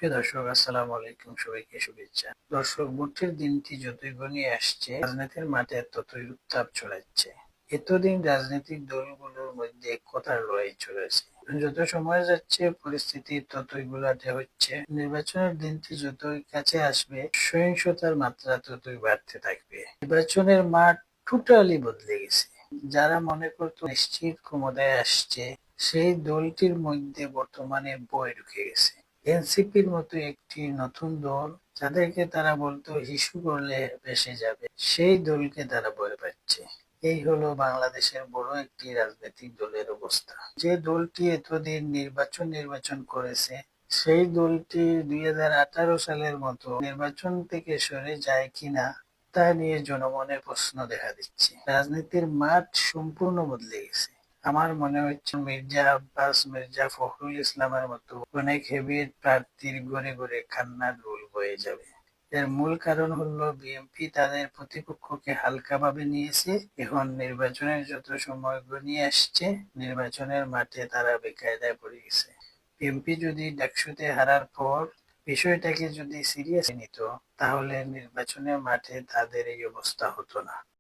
প্রিয় দর্শক, আসসালামু আলাইকুম। সবাইকে শুভেচ্ছা। দর্শক, ভোটের দিনটি যতই ঘনিয়ে আসছে, রাজনীতির মাঠে ততই উত্তাপ ছড়াচ্ছে। এতদিন রাজনৈতিক দলগুলোর মধ্যে কথার লড়াই চলেছে। যত সময় যাচ্ছে পরিস্থিতি ততই ঘোলাটে হচ্ছে। নির্বাচনের দিনটি যতই কাছে আসবে, সহিংসতার মাত্রা ততই বাড়তে থাকবে। নির্বাচনের মাঠ টোটালি বদলে গেছে। যারা মনে করতো নিশ্চিত ক্ষমতায় আসছে, সেই দলটির মধ্যে বর্তমানে ভয় ঢুকে গেছে। এনসিপির মতো একটি নতুন দল, যাদেরকে তারা বলতো হিসু করলে ভেসে যাবে, সেই দলকে তারা ভয় পাচ্ছে। এই হলো বাংলাদেশের বড় একটি রাজনৈতিক দলের অবস্থা। যে দলটি এতদিন নির্বাচন করেছে, সেই দলটি 2018 সালের মতো নির্বাচন থেকে সরে যায় কিনা তা নিয়ে জনমনে প্রশ্ন দেখা দিচ্ছে। রাজনীতির মাঠ সম্পূর্ণ বদলে গেছে। আমার মনে হচ্ছে মির্জা আব্বাস, মির্জা ফখরুল ইসলামের মতো অনেক হেভিওয়েট প্রার্থীর ঘরে ঘরে কান্নার রোল বয়ে যাবে। এর মূল কারণ হলো বিএনপি তাদের প্রতিপক্ষকে হালকাভাবে নিয়েছে। এখন নির্বাচনের যত সময় ঘনিয়ে আসছে, নির্বাচনের মাঠে তারা বেকায়দায় পড়ে গেছে। বিএনপি যদি ডাকসুতে হারার পর বিষয়টাকে যদি সিরিয়াসলি নিত, তাহলে নির্বাচনের মাঠে তাদের এই অবস্থা হতো না।